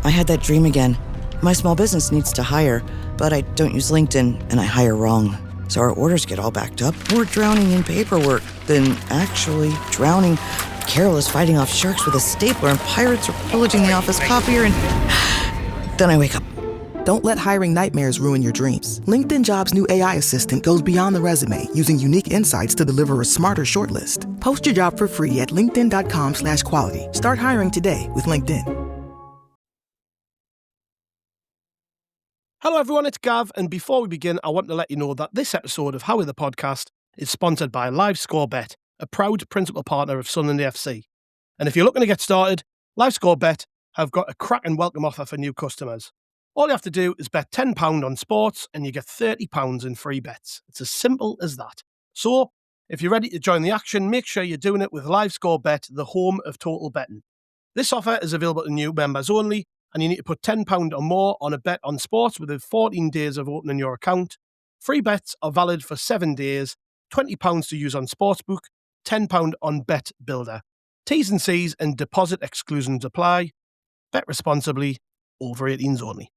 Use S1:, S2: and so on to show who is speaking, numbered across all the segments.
S1: I had that dream again. My small business needs to hire, but I don't use LinkedIn, and I hire wrong. So our orders get all backed up. We're drowning in paperwork, then actually drowning. Carol is fighting off sharks with a stapler, and pirates are pillaging the office copier, and then I wake up.
S2: Don't let hiring nightmares ruin your dreams. LinkedIn Jobs' new AI assistant goes beyond the resume, using unique insights to deliver a smarter shortlist. Post your job for free at linkedin.com/quality. Start hiring today with LinkedIn.
S3: Hello everyone, it's Gav, and before we begin, I want to let you know that this episode of How Are the Podcast is sponsored by Live Score Bet, a proud principal partner of Sunderland FC. And if you're looking to get started, Live Score Bet have got a cracking welcome offer for new customers. All you have to do is bet £10 on sports and you get £30 in free bets. It's as simple as that. So, if you're ready to join the action, make sure you're doing it with Live Score Bet, the home of total betting. This offer is available to new members only, and you need to put £10 or more on a bet on sports within 14 days of opening your account. Free bets are valid for 7 days, £20 to use on Sportsbook, £10 on Bet Builder. T's and C's and deposit exclusions apply. Bet responsibly, over 18s only.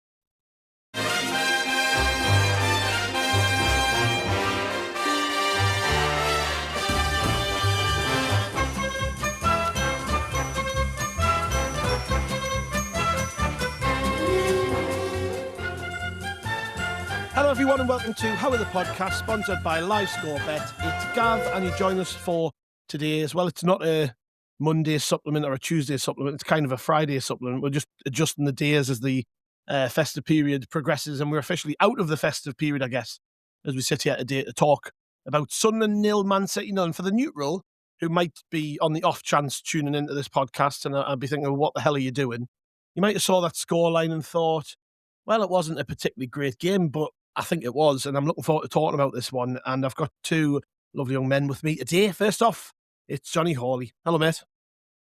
S3: Hello everyone and welcome to How Are the Podcast, sponsored by Live Score Bet. It's Gav and you join us for today as well. It's not a Monday supplement or a Tuesday supplement, it's kind of a Friday supplement. We're just adjusting the days as the festive period progresses, and we're officially out of the festive period, I guess, as we sit here today to talk about Sunderland 0, Man City 0. And for the neutral, who might be on the off chance tuning into this podcast and I'd be thinking, well, what the hell are you doing? You might have saw that scoreline and thought, well, it wasn't a particularly great game, but I think it was, and I'm looking forward to talking about this one. And I've got two lovely young men with me today. First off, it's Jonny Hawley. Hello, mate.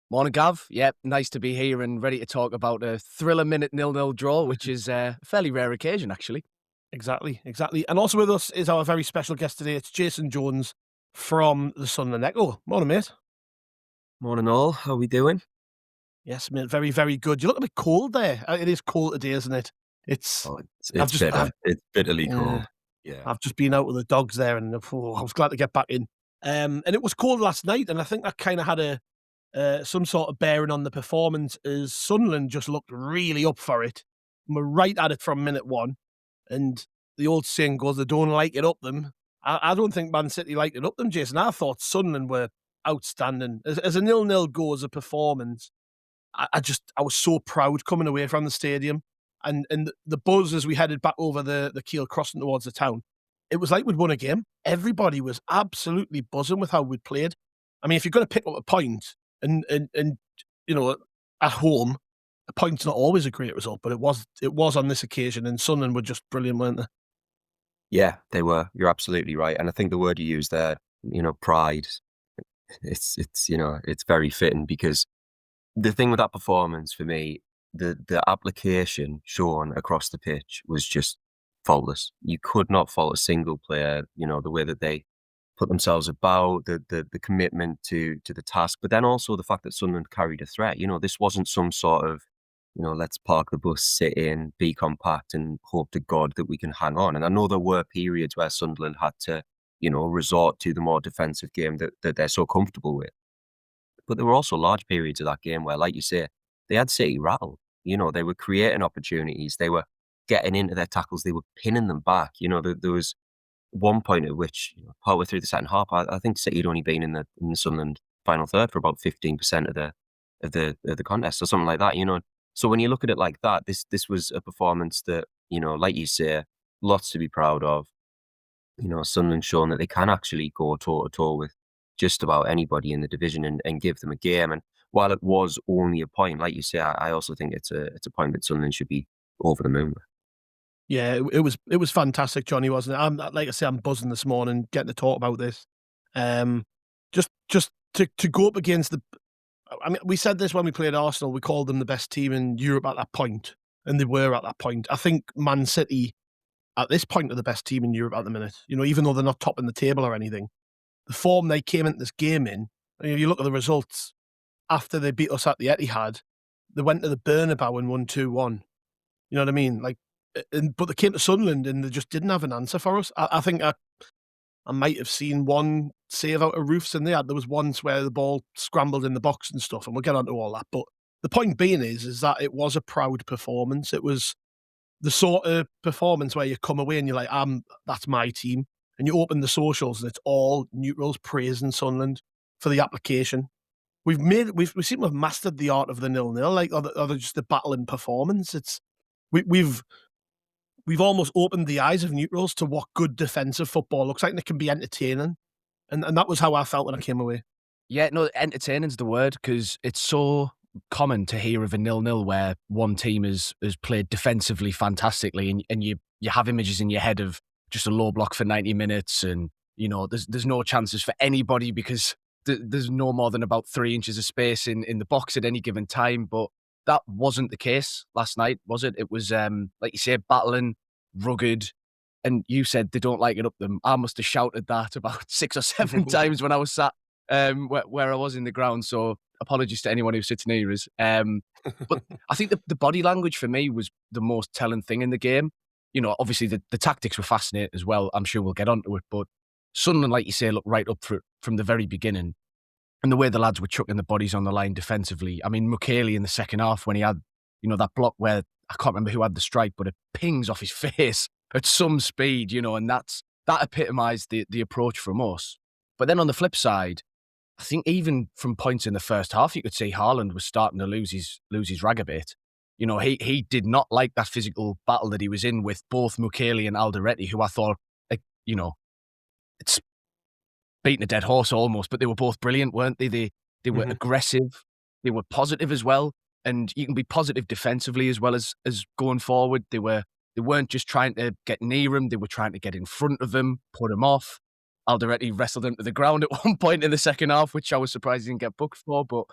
S4: Morning, Gav. Yep, nice to be here and ready to talk about a thriller-minute 0-0 draw, which is a fairly rare occasion, actually.
S3: Exactly. And also with us is our very special guest today. It's Jason Jones from the Sunderland Echo. Morning, mate.
S5: Morning, all. How are we doing?
S3: Yes, mate. Very, very good. You look a bit cold there. It is cold today, isn't it? It's
S5: bitter. It's bitterly cold. Yeah.
S3: I've just been out with the dogs there, and I was glad to get back in. And it was cold last night, and I think that kind of had some sort of bearing on the performance, as Sunderland just looked really up for it. And we're right at it from minute one. And the old saying goes, they don't like it up them. I don't think Man City liked it up them, Jason. I thought Sunderland were outstanding. As a 0-0 goes, a performance, I was so proud coming away from the stadium. And the buzz as we headed back over the Kiel crossing towards the town, it was like we'd won a game. Everybody was absolutely buzzing with how we'd played. I mean, if you're going to pick up a point and you know, at home, a point's not always a great result, but it was on this occasion, and Sunderland were just brilliant, weren't they?
S5: Yeah, they were. You're absolutely right. And I think the word you used there, pride, it's very fitting, because the thing with that performance for me, the application shown across the pitch was just faultless. You could not fault a single player, the way that they put themselves about, the commitment to the task, but then also the fact that Sunderland carried a threat. This wasn't some sort of, let's park the bus, sit in, be compact and hope to God that we can hang on. And I know there were periods where Sunderland had to, resort to the more defensive game that they're so comfortable with. But there were also large periods of that game where, like you say, they had City rattled. They were creating opportunities. They were getting into their tackles. They were pinning them back. There was one point at which, partway through the second half, I think City had only been in the Sunderland final third for about 15% of the contest or something like that. So when you look at it like that, this was a performance that, like you say, lots to be proud of. Sunderland showing that they can actually go toe to toe with just about anybody in the division and give them a game. And while it was only a point, like you say, I also think it's a point that Sunderland should be over the moon with.
S3: Yeah, it was fantastic, Jonny, wasn't it? Like I say, I'm buzzing this morning getting to talk about this. Just to go up against we said this when we played Arsenal. We called them the best team in Europe at that point, and they were at that point. I think Man City at this point are the best team in Europe at the minute. Even though they're not topping the table or anything, the form they came into this game in. If you look at the results after they beat us at the Etihad, they went to the Bernabeu and won 2-1. You know what I mean? Like, but they came to Sunderland and they just didn't have an answer for us. I think I might have seen one save out of Roofs in there. There was once where the ball scrambled in the box and stuff, and we'll get onto all that. But the point being is that it was a proud performance. It was the sort of performance where you come away and you're like, that's my team. And you open the socials and it's all neutrals praising Sunderland for the application. We seem to have mastered the art of the 0-0, like, or just the battle in performance. We've almost opened the eyes of neutrals to what good defensive football looks like, and it can be entertaining. And that was how I felt when I came away.
S4: Yeah, no, entertaining's the word, because it's so common to hear of a 0-0 where one team has played defensively fantastically, and you have images in your head of just a low block for 90 minutes, and there's no chances for anybody because there's no more than about 3 inches of space in the box at any given time. But that wasn't the case last night, was it? It was, like you say, battling, rugged, and you said they don't like it up them. I must have shouted that about 6 or 7 times when I was sat where I was in the ground, so apologies to anyone who sits near us. But I think the body language for me was the most telling thing in the game. Obviously the tactics were fascinating as well. I'm sure we'll get onto it, but Sunderland, like you say, looked right up from the very beginning. And the way the lads were chucking the bodies on the line defensively. I mean, Mukiele in the second half when he had, that block where I can't remember who had the strike, but it pings off his face at some speed, and that epitomised the approach from us. But then on the flip side, I think even from points in the first half, you could see Haaland was starting to lose his rag a bit. He did not like that physical battle that he was in with both Mukiele and Alderete, who I thought, it's beating a dead horse almost, but they were both brilliant, weren't they? They were aggressive, they were positive as well, and you can be positive defensively as well as going forward. They weren't just trying to get near him, they were trying to get in front of him, put him off. Alderete wrestled him to the ground at one point in the second half, which I was surprised he didn't get booked for, but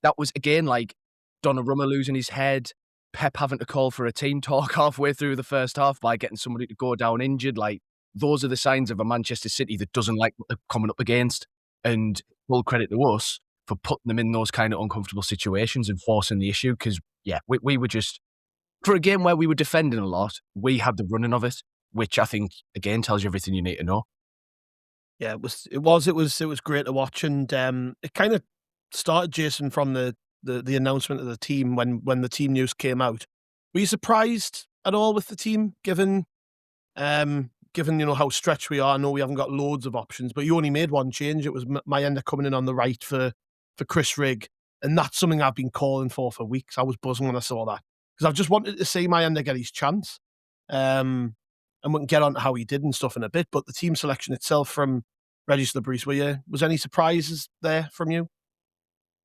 S4: that was, again, like Donnarumma losing his head, Pep having to call for a team talk halfway through the first half by getting somebody to go down injured. Like, those are the signs of a Manchester City that doesn't like what they're coming up against. And full credit to us for putting them in those kind of uncomfortable situations and forcing the issue. Because, yeah, we were just, for a game where we were defending a lot, we had the running of it, which I think, again, tells you everything you need to know.
S3: Yeah, it was great to watch. And it kind of started, Jason, from the announcement of the team when the team news came out. Were you surprised at all with the team, given how stretched we are? I know we haven't got loads of options, but you only made one change. It was Mayenda coming in on the right for Chris Rigg, and that's something I've been calling for weeks. I was buzzing when I saw that because I've just wanted to see Mayenda get his chance, and we can get on to how he did and stuff in a bit. But the team selection itself from Regis Lebris, was any surprises there from you?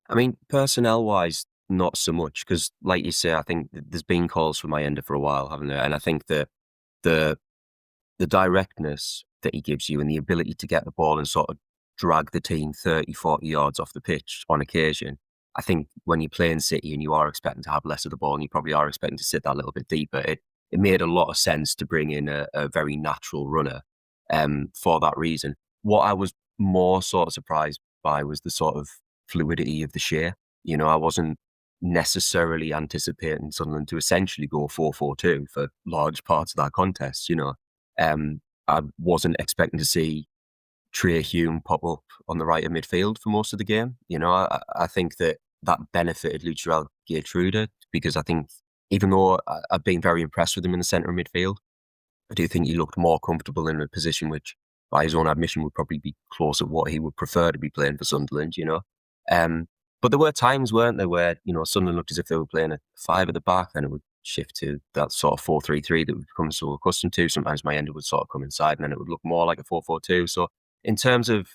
S5: I mean, personnel-wise, not so much, because like you say, I think there's been calls for Mayenda for a while, haven't there? And I think the directness that he gives you and the ability to get the ball and sort of drag the team 30, 40 yards off the pitch on occasion, I think when you play in City and you are expecting to have less of the ball and you probably are expecting to sit that little bit deeper, it made a lot of sense to bring in a very natural runner for that reason. What I was more sort of surprised by was the sort of fluidity of the share. I wasn't necessarily anticipating Sunderland to essentially go 4-4-2 for large parts of that contest. I wasn't expecting to see Trey Hume pop up on the right of midfield for most of the game. I think that benefited Luciel Geertruida, because I think even though I've been very impressed with him in the centre of midfield, I do think he looked more comfortable in a position which, by his own admission, would probably be close to what he would prefer to be playing for Sunderland, But there were times, weren't there, where, Sunderland looked as if they were playing a 5 at the back, and it would shift to that sort of 4-3-3 that we've become so accustomed to. Sometimes Mayenda would sort of come inside and then it would look more like a 4-4-2. So in terms of,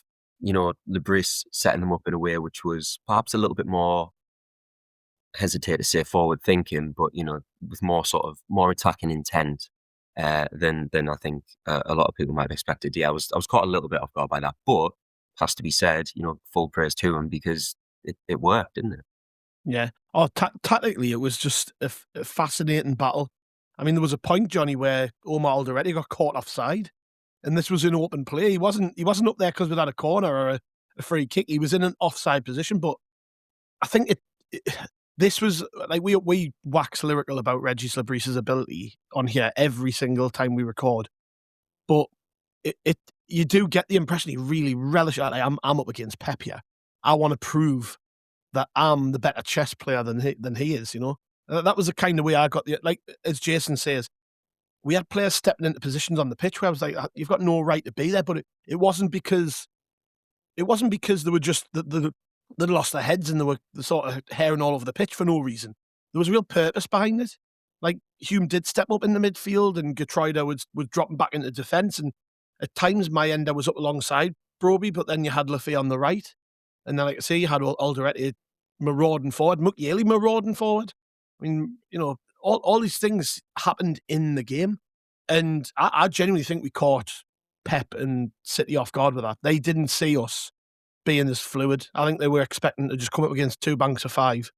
S5: Lebris setting them up in a way which was perhaps a little bit more, hesitate to say forward thinking, but, with more attacking intent than I think a lot of people might have expected. Yeah, I was caught a little bit off guard by that, but has to be said, full praise to him, because it worked, didn't it?
S3: Yeah. Oh, tactically, it was just a fascinating battle. I mean, there was a point, Jonny, where Omar Alderete got caught offside, and this was an open play. He wasn't up there because we'd had a corner or a free kick. He was in an offside position, but I think this was like we wax lyrical about Regis Labrisse's ability on here every single time we record, but you do get the impression he really relishes. Like, I'm up against Pep here. I want to prove that I'm the better chess player than he is. You know, that was the kind of way I got like as Jason says. We had players stepping into positions on the pitch where I was like, you've got no right to be there. But it wasn't because they were just they lost their heads and they were sort of herring all over the pitch for no reason. There was a real purpose behind it. Like Hume did step up in the midfield and Geertruida was dropping back into defence. And at times Mayenda was up alongside Broby, but then you had Lafay on the right. And then, like I say, you had Alderete marauding forward, Mukiele marauding forward. I mean, you know, all these things happened in the game. And I genuinely think we caught Pep and City off guard with that. They didn't see us being this fluid. I think they were expecting to just come up against two banks of five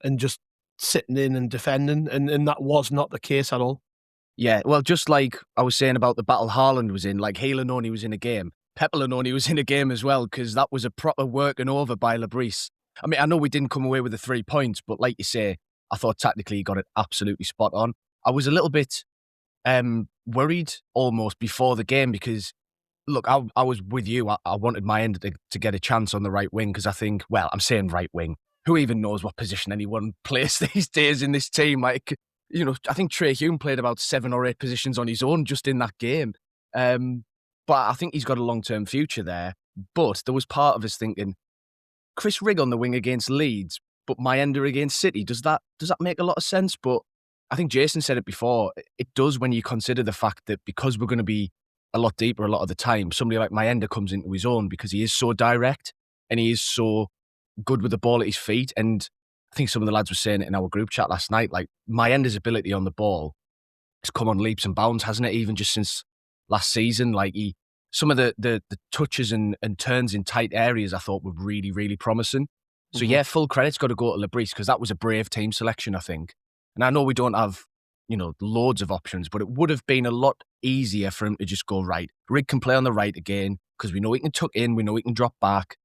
S3: and just sitting in and defending, and that was not the case at all.
S4: Yeah, well, just like I was saying about the battle Haaland was in, like Lanoni was in a game, Pep Lanoni was in a game as well, because that was a proper working over by Labrisse. I mean, I know we didn't come away with the 3 points, but like you say, I thought tactically he got it absolutely spot on. I was a little bit worried almost before the game because, look, I was with you. I wanted my end to get a chance on the right wing because I think, well, I'm saying right wing. Who even knows what position anyone plays these days in this team? Like, you know, I think Trey Hume played about 7 or 8 positions on his own just in that game. But I think he's got a long-term future there. But there was part of us thinking, Chris Rigg on the wing against Leeds, but Mayenda against City. Does that make a lot of sense? But I think Jason said it before. It does when you consider the fact that because we're going to be a lot deeper a lot of the time, somebody like Mayenda comes into his own because he is so direct and he is so good with the ball at his feet. And I think some of the lads were saying it in our group chat last night, like Mayenda's ability on the ball has come on leaps and bounds, hasn't it? Even just since last season, like some of the touches and turns in tight areas I thought were really, really promising. So yeah, full credit's got to go to Labrisse because that was a brave team selection, I think. And I know we don't have, you know, loads of options, but it would have been a lot easier for him to just go, right, Rigg can play on the right again because we know he can tuck in, we know he can drop back.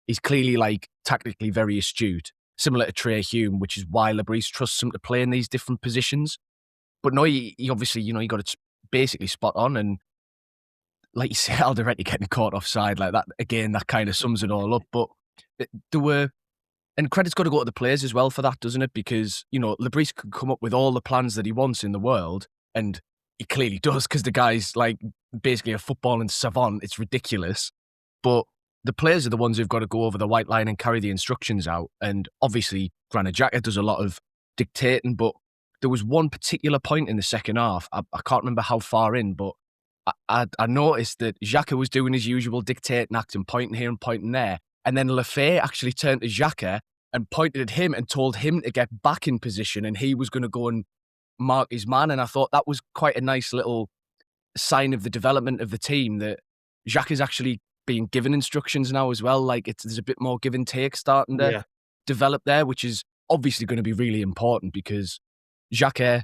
S4: He's clearly, like, tactically very astute, similar to Trey Hume, which is why Labrisse trusts him to play in these different positions. But no, he obviously, you know, he got it basically spot on. And like you say, Alderete getting caught offside like that, again, that kind of sums it all up. But there were, and credit's got to go to the players as well for that, doesn't it? Because, you know, Labrisse could come up with all the plans that he wants in the world, and he clearly does because the guy's like basically a footballing savant. It's ridiculous. But the players are the ones who've got to go over the white line and carry the instructions out. And obviously, Granit Xhaka does a lot of dictating, but there was one particular point in the second half, I can't remember how far in, but I noticed that Xhaka was doing his usual dictating act and pointing here and pointing there. And then Lafay actually turned to Xhaka and pointed at him and told him to get back in position and he was going to go and mark his man. And I thought that was quite a nice little sign of the development of the team that Xhaka's actually being given instructions now as well. Like there's a bit more give and take starting to develop there, which is obviously going to be really important because Xhaka,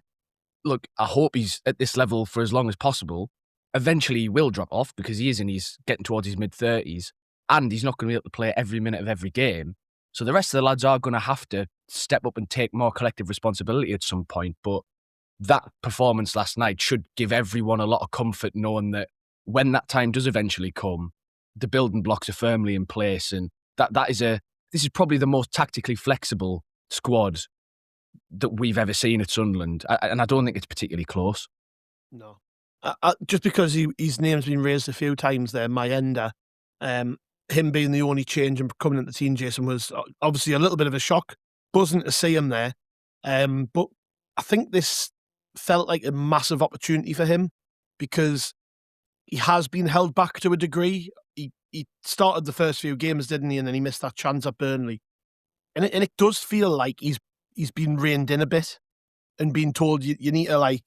S4: look, I hope he's at this level for as long as possible. Eventually he will drop off because he is and he's getting towards his mid-30s and he's not going to be able to play every minute of every game. So the rest of the lads are going to have to step up and take more collective responsibility at some point. But that performance last night should give everyone a lot of comfort knowing that when that time does eventually come, the building blocks are firmly in place. And this is probably the most tactically flexible squad that we've ever seen at Sunderland. And I don't think it's particularly close.
S3: No. Just because his name's been raised a few times there, Mayenda, him being the only change and coming into the team, Jason, was obviously a little bit of a shock. Buzzing to see him there. But I think this felt like a massive opportunity for him because he has been held back to a degree. He started the first few games, didn't he? And then he missed that chance at Burnley. And it does feel like he's been reined in a bit and been told you need to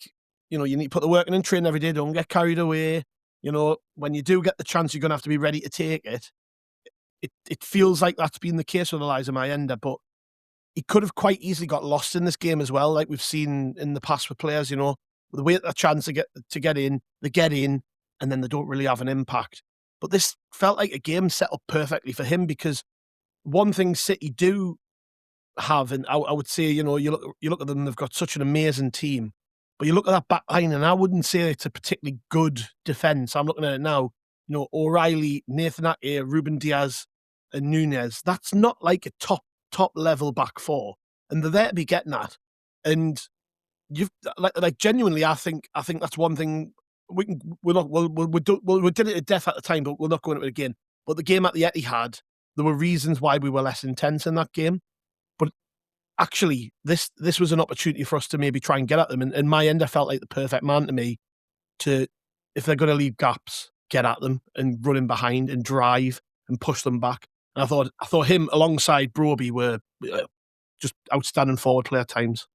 S3: you need to put the work in and train every day. Don't get carried away. You know, when you do get the chance, you're going to have to be ready to take it. It feels like that's been the case with Eliezer Mayenda, but he could have quite easily got lost in this game as well, like we've seen in the past with players, you know, they wait a chance to get in, they get in, and then they don't really have an impact. But this felt like a game set up perfectly for him because one thing City do have, and I would say, you look at them, they've got such an amazing team, but you look at that back line, and I wouldn't say it's a particularly good defence. I'm looking at it now. O'Reilly, Nathan Ake, Ruben Diaz, and Nunez. That's not like a top level back four, and they're there to be getting at. And you've like genuinely, I think that's one thing we did it to death at the time, but we're not going into it again. But the game at the Etihad, there were reasons why we were less intense in that game. But actually, this was an opportunity for us to maybe try and get at them. And my end, I felt like the perfect man to me to, if they're going to leave gaps, get at them and run in behind and drive and push them back. And I thought him alongside Broby were just outstanding forward play at times.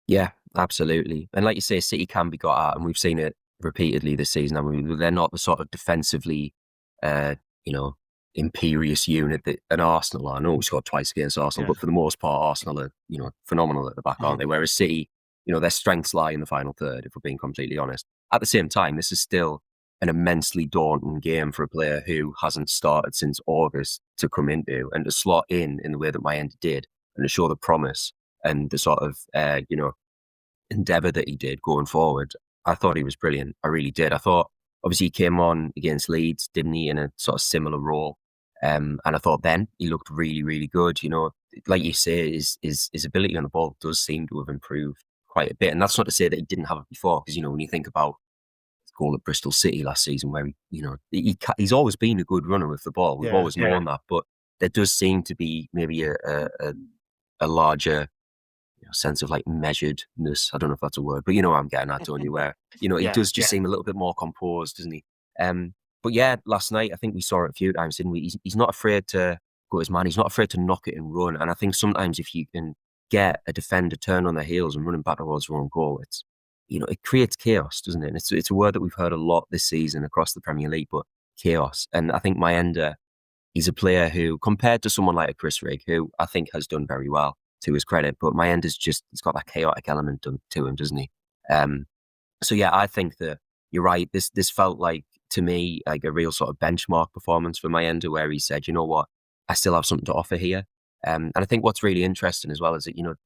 S5: Yeah, absolutely. And like you say, City can be got at, and we've seen it repeatedly this season. I mean, they're not the sort of defensively, imperious unit that an Arsenal are. I know we scored twice against Arsenal, but for the most part, Arsenal are, phenomenal at the back, aren't they? Whereas City, their strengths lie in the final third, if we're being completely honest. At the same time, this is still an immensely daunting game for a player who hasn't started since August to come into and to slot in the way that Mayenda did and to show the promise and the sort of, endeavour that he did going forward. I thought he was brilliant. I really did. I thought, obviously, he came on against Leeds, didn't he, in a sort of similar role. And I thought then he looked really, really good. Like you say, his ability on the ball does seem to have improved quite a bit. And that's not to say that he didn't have it before, because, when you think about the goal at Bristol City last season, where, he's always been a good runner with the ball. We've always known that. But there does seem to be maybe a larger sense of like measuredness. I don't know if that's a word, but you know what I'm getting at, don't you? Where, he does just seem a little bit more composed, doesn't he? But yeah, last night, I think we saw it a few times, didn't we? He's not afraid to go his man. He's not afraid to knock it and run. And I think sometimes if you can get a defender turned on their heels and running back towards their own goal, it's, it creates chaos, doesn't it? And it's a word that we've heard a lot this season across the Premier League, but chaos. And I think Mayenda, he's a player who, compared to someone like a Chris Rigg, who I think has done very well, to his credit, but Mayenda's he's got that chaotic element to him, doesn't he? So yeah, I think that you're right. This felt like, to me, like a real sort of benchmark performance for Mayenda, where he said, you know what, I still have something to offer here. And I think what's really interesting as well is that,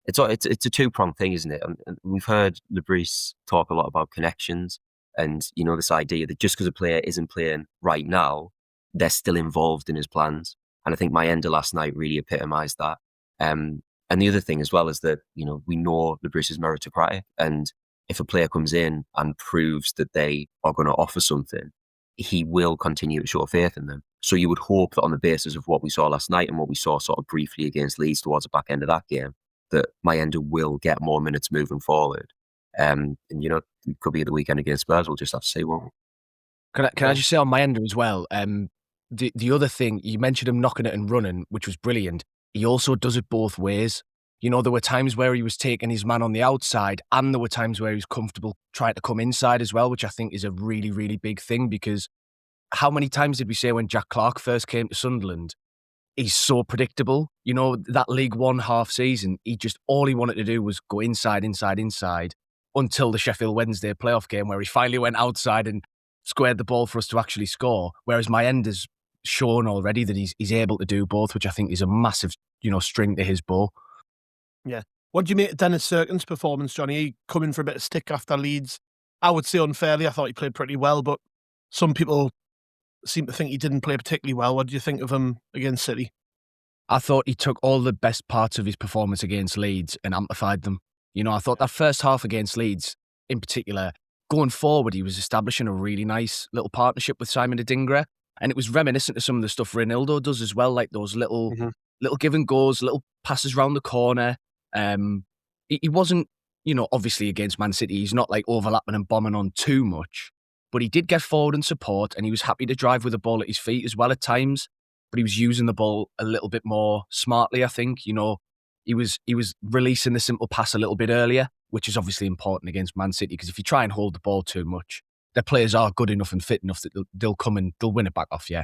S5: it's a two-pronged thing, isn't it? And we've heard Lebris talk a lot about connections and, this idea that just because a player isn't playing right now, they're still involved in his plans. And I think Mayenda last night really epitomised that. And the other thing as well is that, we know Lebris is meritocratic, and if a player comes in and proves that they are going to offer something, he will continue to show faith in them. So you would hope that on the basis of what we saw last night and what we saw sort of briefly against Leeds towards the back end of that game, that Mayenda will get more minutes moving forward. And, it could be the weekend against Spurs. We'll just have to see, won't we?
S4: Can I just say on Mayenda as well, the other thing, you mentioned him knocking it and running, which was brilliant. He also does it both ways. There were times where he was taking his man on the outside, and there were times where he was comfortable trying to come inside as well, which I think is a really, really big thing, because how many times did we say when Jack Clarke first came to Sunderland, he's so predictable. That League One half season, all he wanted to do was go inside, until the Sheffield Wednesday playoff game, where he finally went outside and squared the ball for us to actually score. Whereas Mayenda's shown already that he's able to do both, which I think is a massive, string to his bow.
S3: Yeah. What do you make of Dennis Cirkin's performance, Johnny? He coming for a bit of stick after Leeds. I would say unfairly, I thought he played pretty well, but some people seem to think he didn't play particularly well. What do you think of him against City?
S4: I thought he took all the best parts of his performance against Leeds and amplified them. I thought that first half against Leeds, in particular, going forward, he was establishing a really nice little partnership with Simon Adingra. And it was reminiscent of some of the stuff Ronaldo does as well, like those little give and goes, little passes round the corner. He wasn't, obviously against Man City, he's not like overlapping and bombing on too much, but he did get forward and support, and he was happy to drive with the ball at his feet as well at times, but he was using the ball a little bit more smartly, I think. He was releasing the simple pass a little bit earlier, which is obviously important against Man City, because if you try and hold the ball too much, their players are good enough and fit enough that they'll come and they'll win it back off you.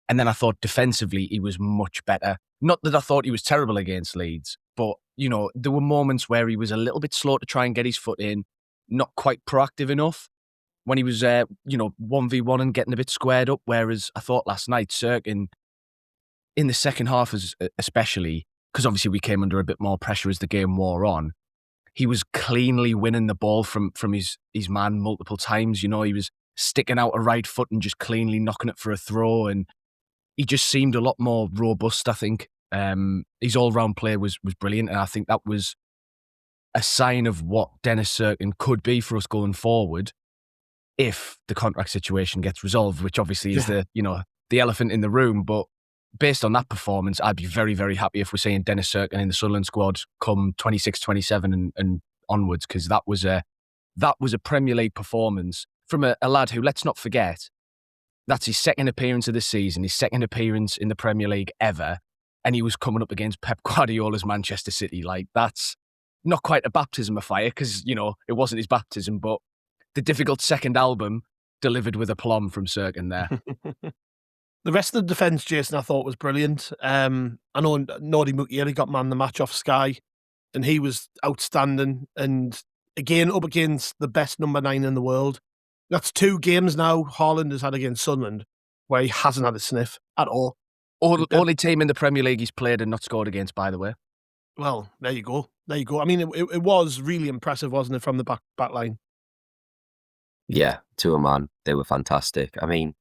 S4: And then I thought defensively he was much better. Not that I thought he was terrible against Leeds, but, there were moments where he was a little bit slow to try and get his foot in, not quite proactive enough when he was, 1v1 and getting a bit squared up. Whereas I thought last night, Cirkin, in the second half especially, because obviously we came under a bit more pressure as the game wore on, he was cleanly winning the ball from his man multiple times. You know, he was sticking out a right foot and just cleanly knocking it for a throw, and he just seemed a lot more robust, I think. His all-round play was brilliant, and I think that was a sign of what Dennis Cirkin could be for us going forward if the contract situation gets resolved, which obviously is the elephant in the room. But based on that performance, I'd be very, very happy if we're seeing Dennis Cirkin in the Sunderland squad come 26, 27 and onwards, because that was a Premier League performance from a lad who, let's not forget, that's his second appearance of the season, his second appearance in the Premier League ever, and he was coming up against Pep Guardiola's Manchester City. Like, that's not quite a baptism of fire, because, you know, it wasn't his baptism, but the difficult second album delivered with aplomb from Cirkin there.
S3: The rest of the defence, Jason, I thought was brilliant. I know Nordi Mukiele got man the match off Sky, and he was outstanding. And again, up against the best number 9 in the world. That's 2 games now Haaland has had against Sunderland where he hasn't had a sniff at all.
S4: Only team in the Premier League he's played and not scored against, by the way.
S3: Well, there you go. There you go. I mean, it was really impressive, wasn't it, from the back line?
S5: Yeah, to a man, they were fantastic. I mean,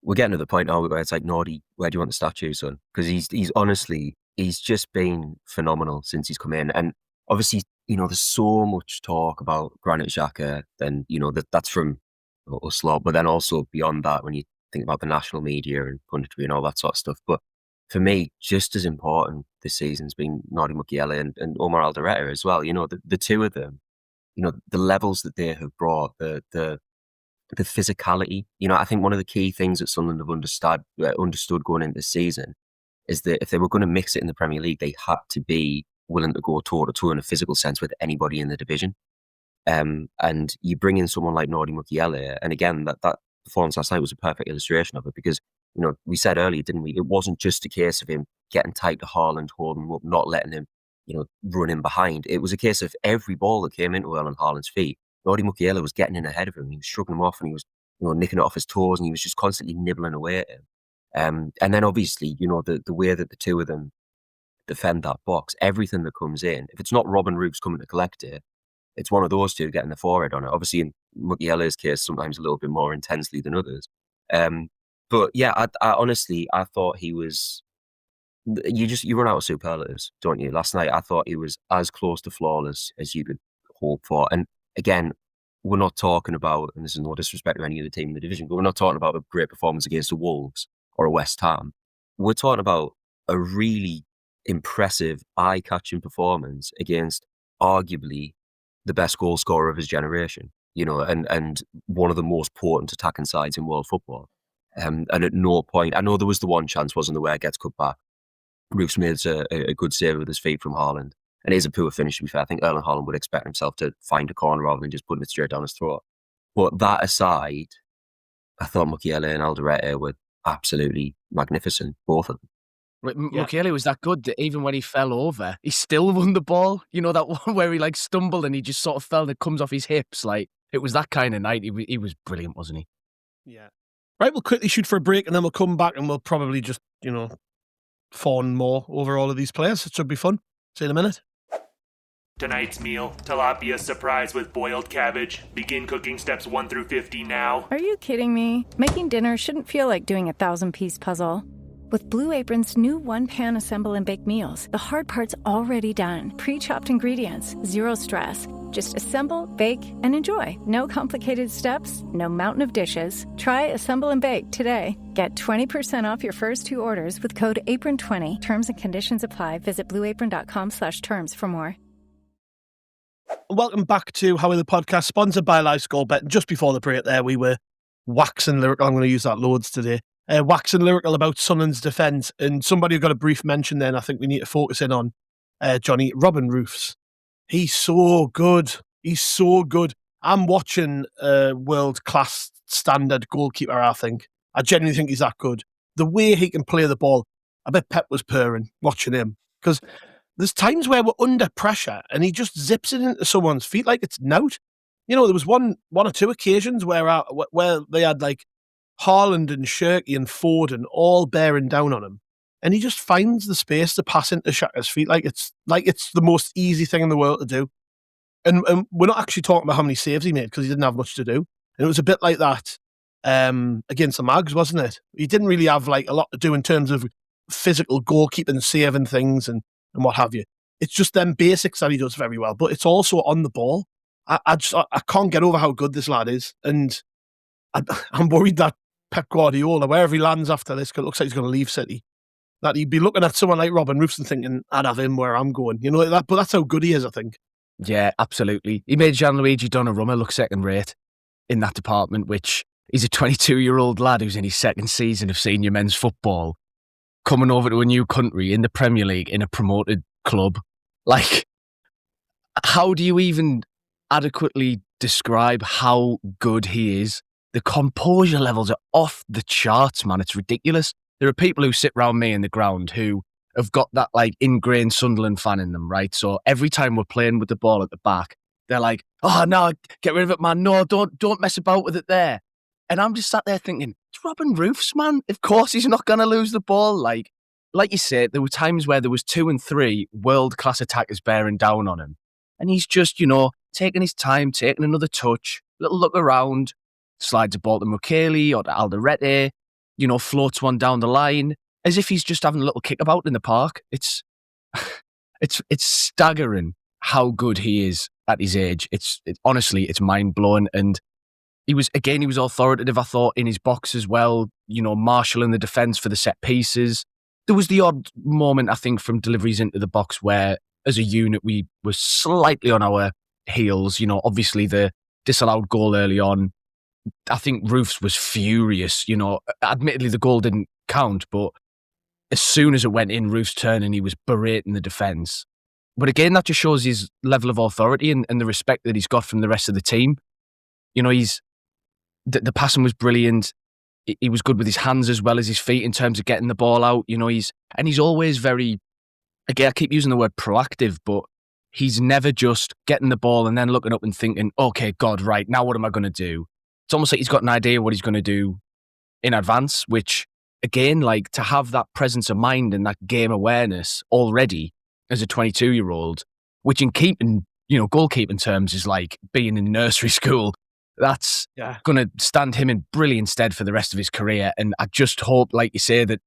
S5: we're getting to the point now where it's like, Nordi, where do you want the statue, son? Because he's honestly, he's just been phenomenal since he's come in. And obviously, you know, there's so much talk about Granit Xhaka, then, you know, that's from us lot, but then also beyond that, when you think about the national media and punditry and all that sort of stuff. But for me, just as important this season's been Nordi Mukiele and Omar Alderete as well. You know, the two of them, you know, the levels that they have brought, the physicality. You know, I think one of the key things that Sunderland have understood going into this season is that if they were going to mix it in the Premier League, they had to be willing to go toe-to-toe in a physical sense with anybody in the division. And you bring in someone like Nordi Mukiele, and again, that performance last night was a perfect illustration of it, because, you know, we said earlier, didn't we? It wasn't just a case of him getting tight to Haaland, holding him up, not letting him, you know, run in behind. It was a case of every ball that came into Haaland's feet, Nordi Mukiele was getting in ahead of him. He was shrugging him off, and he was, you know, nicking it off his toes, and he was just constantly nibbling away at him. And then obviously, you know, the way that the two of them defend that box, everything that comes in, if it's not Robin Roofs coming to collect it, it's one of those two getting the forehead on it. Obviously, in Mukiele's case, sometimes a little bit more intensely than others. But yeah, I honestly, I thought he was, you run out of superlatives, don't you? Last night, I thought he was as close to flawless as you could hope for. And again, we're not talking about, and this is no disrespect to any other team in the division, but we're not talking about a great performance against the Wolves or a West Ham. We're talking about a really impressive, eye-catching performance against arguably the best goal scorer of his generation, you know, and one of the most potent attacking sides in world football. And at no point, I know there was the one chance, wasn't there, where it gets cut back. Roofs made a good save with his feet from Haaland. And it is a poor finish, to be fair. I think Erling Haaland would expect himself to find a corner rather than just putting it straight down his throat. But that aside, I thought Mukiele and Alderete were absolutely magnificent, both of them.
S4: Mukiele was that good that even when he fell over, he still won the ball. You know, that one where he like stumbled and he just sort of fell and it comes off his hips. Like, it was that kind of night. He was brilliant, wasn't he?
S3: Yeah. Right, we'll quickly shoot for a break and then we'll come back and we'll probably just, you know, fawn more over all of these players. It should be fun. See you in a minute.
S6: Tonight's meal, tilapia surprise with boiled cabbage. Begin cooking steps 1 through 50 now.
S7: Are you kidding me? Making dinner shouldn't feel like doing a 1,000-piece puzzle. With Blue Apron's new one-pan assemble and bake meals, the hard part's already done. Pre-chopped ingredients, zero stress. Just assemble, bake, and enjoy. No complicated steps, no mountain of dishes. Try Assemble and Bake today. Get 20% off your first 2 orders with code APRON20. Terms and conditions apply. Visit blueapron.com/terms for more.
S3: Welcome back to How Are the Podcast, sponsored by Live Score Bet. Just before the break there, we were waxing lyrical. I'm going to use that loads today. Waxing lyrical about Sunderland's defence, and somebody who got a brief mention then I think we need to focus in on, Jonny, Robin Roofs. He's so good. He's so good. I'm watching a world-class standard goalkeeper, I think. I genuinely think he's that good. The way he can play the ball, I bet Pep was purring watching him, because there's times where we're under pressure and he just zips it into someone's feet like it's nout. You know, there was one or two occasions where they had like Haaland and Cirkin and Foden all bearing down on him. and he just finds the space to pass into Xhaka's feet like it's the most easy thing in the world to do. And we're not actually talking about how many saves he made because he didn't have much to do. And it was a bit like that against the Mags, wasn't it? He didn't really have like a lot to do in terms of physical goalkeeping, saving things and what have you. It's just them basics that he does very well, but it's also on the ball. I can't get over how good this lad is. And I'm worried that Pep Guardiola, wherever he lands after this, because it looks like he's going to leave City, that he'd be looking at someone like Robin Roofs and thinking, I'd have him where I'm going. You know, but that's how good he is, I think.
S4: Yeah, absolutely. He made Gianluigi Donnarumma look second rate in that department, which he's a 22-year-old lad who's in his second season of senior men's football, coming over to a new country in the Premier League in a promoted club. Like, how do you even adequately describe how good he is? The composure levels are off the charts, man. It's ridiculous. There are people who sit around me in the ground who have got that like ingrained Sunderland fan in them, right? So every time we're playing with the ball at the back, they're like, "Oh no, get rid of it, man! No, don't mess about with it there." And I'm just sat there thinking, it's Robin Roofs, man. Of course he's not going to lose the ball. Like you said, there were times where there was 2 and 3 world-class attackers bearing down on him. And he's just, taking his time, taking another touch, little look around, slides a ball to Mukele or to Alderete, floats one down the line, as if he's just having a little kickabout in the park. It's staggering how good he is at his age. Honestly, it's mind-blowing. And he was authoritative, I thought, in his box as well, marshalling the defence for the set pieces. There was the odd moment, I think, from deliveries into the box where, as a unit, we were slightly on our heels. Obviously the disallowed goal early on, I think Roofs was furious. Admittedly, the goal didn't count, but as soon as it went in, Roofs turned and he was berating the defence. But again, that just shows his level of authority and the respect that he's got from the rest of the team. The passing was brilliant. He was good with his hands as well as his feet in terms of getting the ball out. He's always very, again, I keep using the word proactive, but he's never just getting the ball and then looking up and thinking, okay, God, right, now what am I going to do? It's almost like he's got an idea what he's going to do in advance, which, again, like to have that presence of mind and that game awareness already as a 22-year-old, which in goalkeeping terms is like being in nursery school. That's going to stand him in brilliant stead for the rest of his career. And I just hope, like you say, that,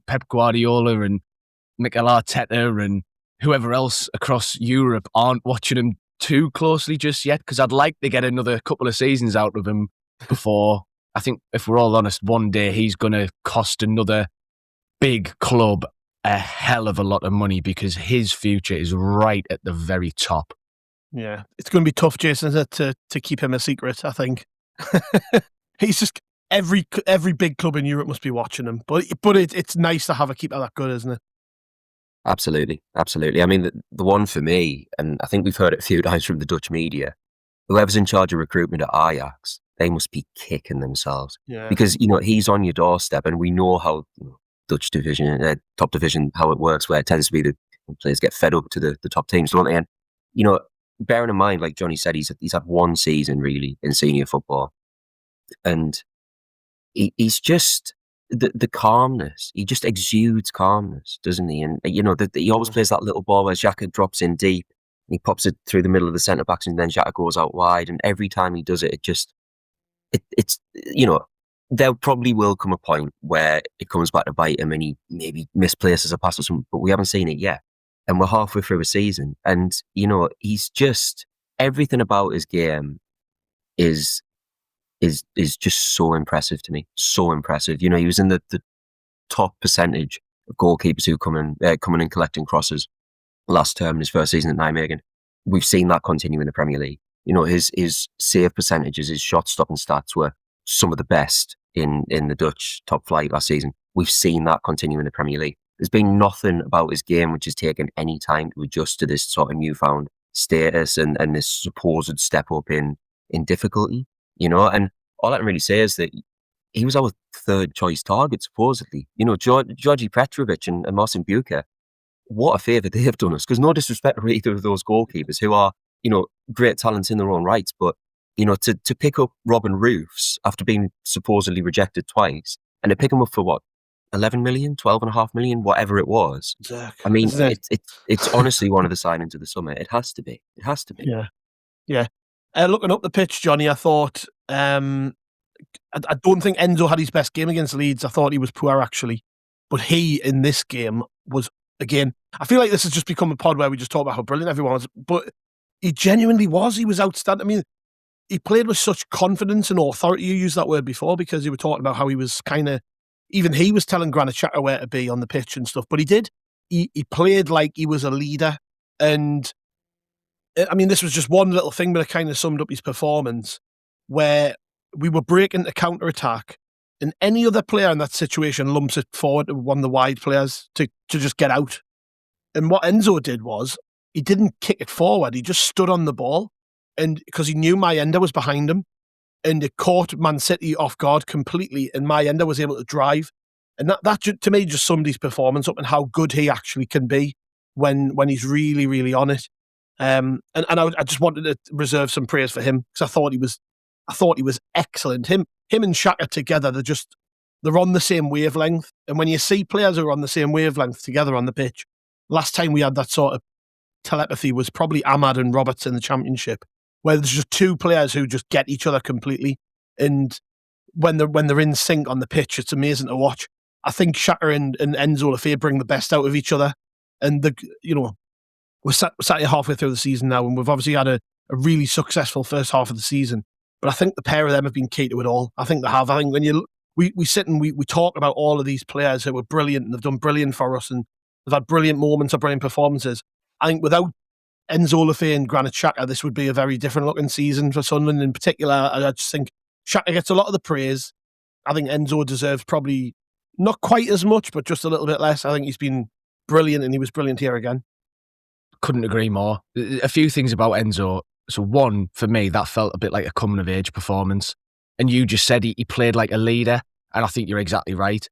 S4: Pep Guardiola and Mikel Arteta and whoever else across Europe aren't watching him too closely just yet, because I'd like to get another couple of seasons out of him before, I think, if we're all honest, one day he's going to cost another big club a hell of a lot of money because his future is right at the very top.
S3: Yeah, it's going to be tough, Jason, isn't it, to keep him a secret, I think. He's just, every big club in Europe must be watching him. But it's nice to have a keeper that good, isn't it?
S5: Absolutely. I mean, the one for me, and I think we've heard it a few times from the Dutch media, whoever's in charge of recruitment at Ajax, they must be kicking themselves. Yeah. Because, he's on your doorstep and we know how Dutch division, top division, how it works, where it tends to be the players get fed up to the top teams, don't they? And, bearing in mind, like Johnny said, he's had one season really in senior football, and he's just the calmness. He just exudes calmness, doesn't he? And he always plays that little ball where Xhaka drops in deep, and he pops it through the middle of the centre backs, and then Xhaka goes out wide. And every time he does it, it's there probably will come a point where it comes back to bite him, and he maybe misplaces a pass or something. But we haven't seen it yet. And we're halfway through a season. And, he's just, everything about his game is just so impressive to me. So impressive. He was in the top percentage of goalkeepers who come in and collecting crosses last term in his first season at Nijmegen. We've seen that continue in the Premier League. His save percentages, his shot stopping stats were some of the best in the Dutch top flight last season. We've seen that continue in the Premier League. There's been nothing about his game which has taken any time to adjust to this sort of newfound status and this supposed step up in difficulty, And all I can really say is that he was our third choice target, supposedly. Georgi Petrovic and Marcin Buka, what a favour they have done us. Because no disrespect to either of those goalkeepers who are, great talents in their own rights. But, to pick up Robin Roofs after being supposedly rejected twice, and to pick him up for what? 11 million, 12.5 million, whatever it was.
S3: Zerk,
S5: I mean,
S3: isn't it?
S5: it's honestly one of the signings of the summer. It has to be. It has to be.
S3: Yeah. Looking up the pitch, Johnny, I thought I don't think Enzo had his best game against Leeds. I thought he was poor, actually. But he, in this game, was, again, I feel like this has just become a pod where we just talk about how brilliant everyone was. But he genuinely was. He was outstanding. I mean, he played with such confidence and authority. You used that word before because you were talking about how he was kind of, even he was telling Granit Xhaka where to be on the pitch and stuff. But he did. He played like he was a leader. And, I mean, this was just one little thing, but it kind of summed up his performance, where we were breaking to counter-attack, and any other player in that situation lumps it forward to one of the wide players to just get out. And what Enzo did was, he didn't kick it forward, he just stood on the ball, and because he knew Mayenda was behind him, and it caught Man City off guard completely, and Mayenda was able to drive. And that to me just summed his performance up and how good he actually can be when he's really, really on it. And I just wanted to reserve some praise for him because I thought he was excellent. Him and Xhaka together, they're on the same wavelength. And when you see players who are on the same wavelength together on the pitch, last time we had that sort of telepathy was probably Ahmad and Roberts in the Championship, where there's just two players who just get each other completely. And when they're in sync on the pitch, it's amazing to watch. I think Xhaka and Enzo Lafay bring the best out of each other. And we're sat here halfway through the season now, and we've obviously had a really successful first half of the season. But I think the pair of them have been key to it all. I think they have. I think when we sit and we talk about all of these players who were brilliant and they've done brilliant for us and they've had brilliant moments or brilliant performances, I think without Enzo Lafay and Granit Xhaka, this would be a very different looking season for Sunderland in particular. I just think Xhaka gets a lot of the praise. I think Enzo deserves probably not quite as much, but just a little bit less. I think he's been brilliant, and he was brilliant here again.
S4: Couldn't agree more. A few things about Enzo. So one, for me, that felt a bit like a coming-of-age performance. And you just said he played like a leader, and I think you're exactly right.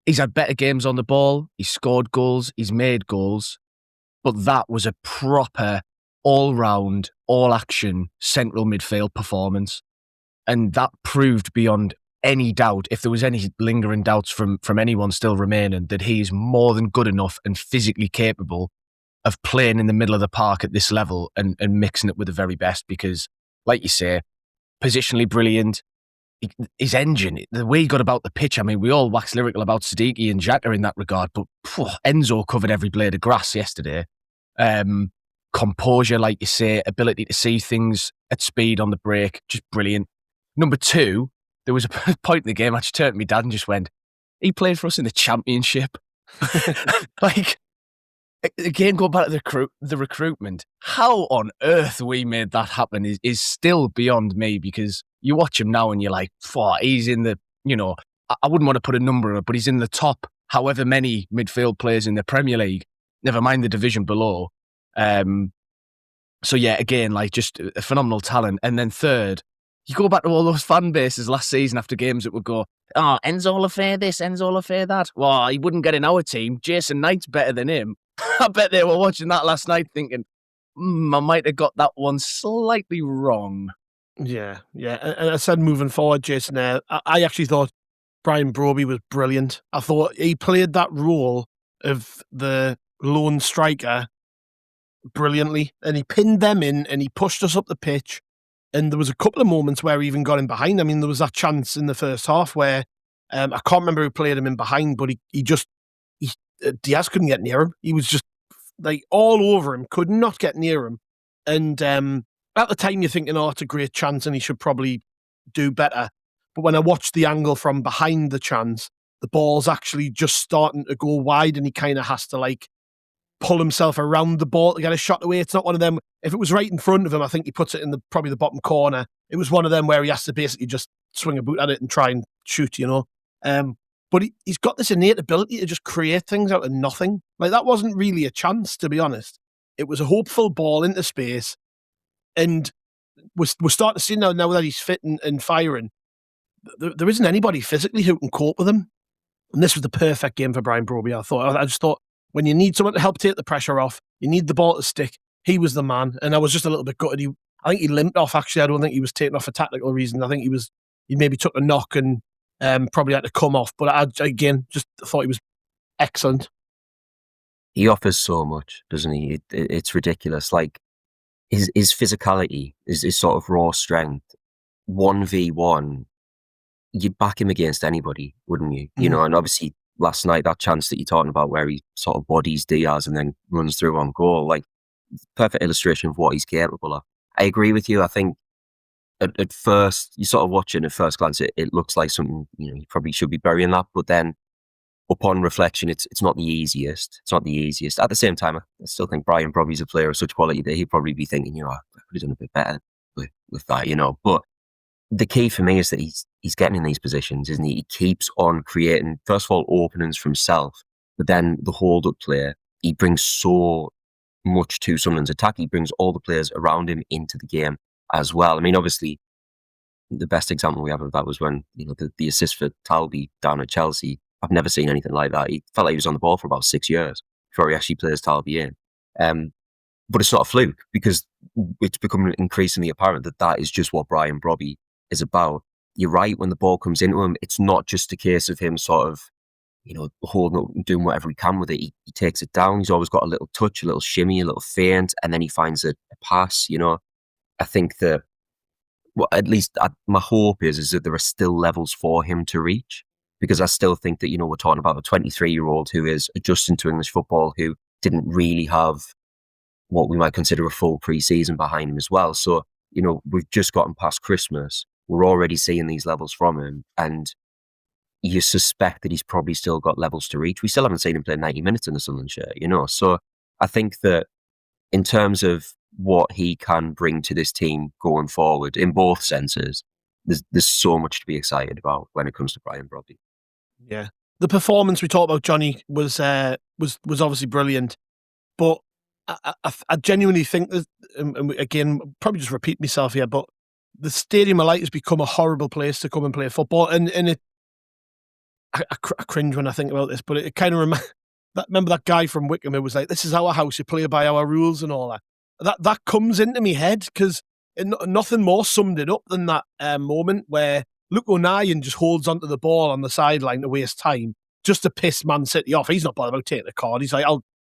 S4: He's had better games on the ball, he's scored goals, he's made goals, but that was a proper, all-round, all-action, central midfield performance. And that proved beyond any doubt, if there was any lingering doubts from anyone still remaining, that he is more than good enough and physically capable of playing in the middle of the park at this level and mixing it with the very best. Because, like you say, positionally brilliant. His engine, the way he got about the pitch, I mean, we all wax lyrical about Siddiqui and Xhaka in that regard, but Enzo covered every blade of grass yesterday. Composure, like you say, ability to see things at speed on the break, just brilliant. Number two, there was a point in the game I just turned to my dad and just went, he played for us in the Championship. Like, again, going back to the recruitment, how on earth we made that happen is still beyond me, because you watch him now and you're like, he's in the, I wouldn't want to put a number on it, but he's in the top however many midfield players in the Premier League, never mind the division below. So yeah, again, like just a phenomenal talent. And then third, you go back to all those fan bases last season after games that would go, Enzo Lafay this, Enzo Lafay that. Well, he wouldn't get in our team. Jason Knight's better than him. I bet they were watching that last night thinking, I might have got that one slightly wrong.
S3: Yeah. And I said moving forward, Jason, I actually thought Brian Broby was brilliant. I thought he played that role of the lone striker brilliantly, and he pinned them in and he pushed us up the pitch. And there was a couple of moments where he even got in behind. I mean, there was that chance in the first half where I can't remember who played him in behind, but Diaz couldn't get near him. He was just like all over him, could not get near him. And at the time you're thinking, it's a great chance and he should probably do better. But when I watched the angle from behind the chance, the ball's actually just starting to go wide and he kind of has to like pull himself around the ball to get a shot away. It's not one of them. If it was right in front of him, I think he puts it in probably the bottom corner. It was one of them where he has to basically just swing a boot at it and try and shoot, But he's got this innate ability to just create things out of nothing. Like, that wasn't really a chance, to be honest. It was a hopeful ball into space. And we're starting to see now that he's fit and firing, there isn't anybody physically who can cope with him. And this was the perfect game for Brian Broby, I just thought, when you need someone to help take the pressure off, you need the ball to stick, he was the man. And I was just a little bit gutted. I think he limped off, actually. I don't think he was taken off for tactical reasons. I think he maybe took a knock and probably had to come off. But again, just thought he was excellent.
S5: He offers so much, doesn't he? It's ridiculous. Like his physicality, his sort of raw strength, 1v1, you'd back him against anybody, wouldn't you? You know, and obviously last night, that chance that you're talking about where he sort of bodies Diaz and then runs through on goal, like perfect illustration of what he's capable of. I agree with you. I think at first, you sort of watch it at first glance, it looks like something, you know, you probably should be burying that, but then upon reflection, it's not the easiest. It's not the easiest. At the same time, I still think Brian Brobby's a player of such quality that he'd probably be thinking, you know, I could have done a bit better with that, you know. But the key for me is that he's getting in these positions, isn't he? He keeps on creating, first of all, openings for himself, but then the hold-up player, he brings so much to Sunderland's attack. He brings all the players around him into the game as well. I mean, obviously, the best example we have of that was when, you know, the assist for Talby down at Chelsea. I've never seen anything like that. He felt like he was on the ball for about 6 years before he actually plays Talby in. But it's not a fluke, because it's becoming increasingly apparent that is just what Brian Brobby is about. You're right, when the ball comes into him, it's not just a case of him sort of, you know, holding up and doing whatever he can with it. He takes it down. He's always got a little touch, a little shimmy, a little feint, and then he finds a pass, you know. I think that, well, at least my hope is that there are still levels for him to reach, because I still think that, you know, we're talking about a 23-year-old who is adjusting to English football, who didn't really have what we might consider a full pre-season behind him as well. So, you know, we've just gotten past Christmas. We're already seeing these levels from him, and you suspect that he's probably still got levels to reach. We still haven't seen him play 90 minutes in the Sunderland shirt, you know. So I think that in terms of what he can bring to this team going forward, in both senses, there's so much to be excited about when it comes to Brian Brobby.
S3: Yeah, the performance we talked about, Jonny, was obviously brilliant, but I genuinely think that, and again, probably just repeat myself here, but the Stadium of Light has become a horrible place to come and play football, and it. I cringe when I think about this, but it kind of remember that guy from Wickham who was like, "This is our house, you play by our rules," and all that. That comes into my head, because nothing more summed it up than that moment where Luke O'Nien just holds onto the ball on the sideline to waste time, just to piss Man City off. He's not bothered about taking the card. He's like,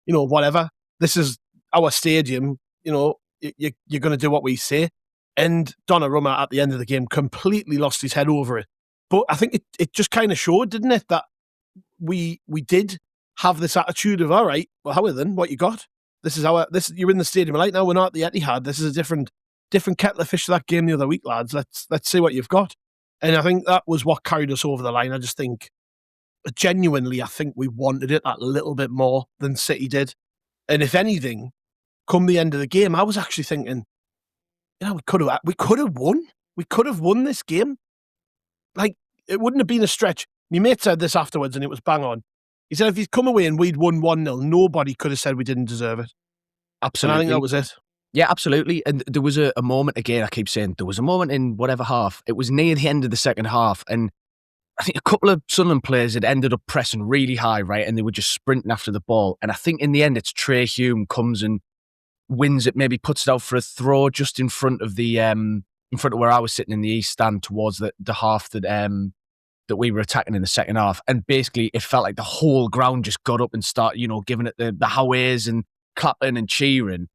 S3: whatever. This is our stadium. You know, you're going to do what we say. And Donnarumma at the end of the game completely lost his head over it. But I think it just kind of showed, didn't it, that we did have this attitude of, all right, well, how then? What you got? You're in the Stadium of Light now. We're not at the Etihad. This is a different kettle of fish to that game the other week, lads. Let's see what you've got. And I think that was what carried us over the line. I just think, genuinely, I think we wanted it that little bit more than City did. And if anything, come the end of the game, I was actually thinking, you know, we could have won. We could have won this game. Like, it wouldn't have been a stretch. My mate said this afterwards, and it was bang on. He said if he'd come away and we'd won 1-0, nobody could have said we didn't deserve it.
S4: Absolutely.
S3: And I think that was it.
S4: Yeah, absolutely. And there was a moment, again, I keep saying, there was a moment in whatever half. It was near the end of the second half, and I think a couple of Sunderland players had ended up pressing really high, right? And they were just sprinting after the ball. And I think in the end, it's Trey Hume comes and wins it, maybe puts it out for a throw just in front of where I was sitting in the east stand towards the half that we were attacking in the second half. And basically it felt like the whole ground just got up and started, you know, giving it the howays and clapping and cheering.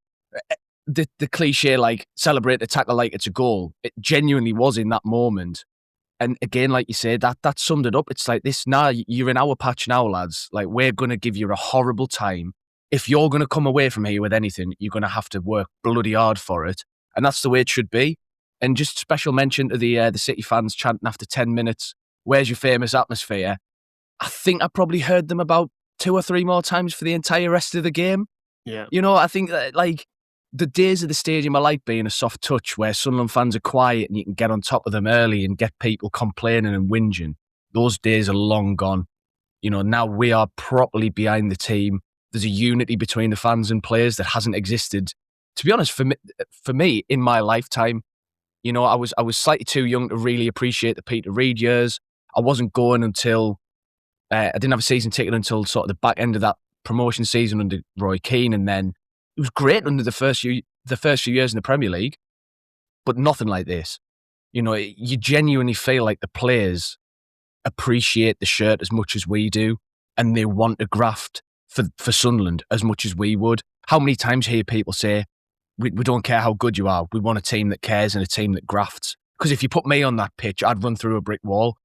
S4: The cliche, like, celebrate the tackle like it's a goal. It genuinely was in that moment. And again, like you said, that summed it up. It's like this, you're in our patch now, lads. Like, we're going to give you a horrible time. If you're going to come away from here with anything, you're going to have to work bloody hard for it. And that's the way it should be. And just special mention to the City fans chanting after 10 minutes, "Where's your famous atmosphere?" I think I probably heard them about 2 or 3 more times for the entire rest of the game.
S3: Yeah.
S4: You know, I think that, like, the days of the Stadium of Light being a soft touch where Sunderland fans are quiet and you can get on top of them early and get people complaining and whinging, those days are long gone. You know, now we are properly behind the team. There's a unity between the fans and players that hasn't existed, to be honest, for me in my lifetime. You know, I was slightly too young to really appreciate the Peter Reid years. I wasn't going until I didn't have a season ticket until sort of the back end of that promotion season under Roy Keane, and then it was great under the first few years in the Premier League, but nothing like this. You know, you genuinely feel like the players appreciate the shirt as much as we do, and they want to graft for Sunderland as much as we would. How many times hear people say, we don't care how good you are, we want a team that cares and a team that grafts. Because if you put me on that pitch, I'd run through a brick wall.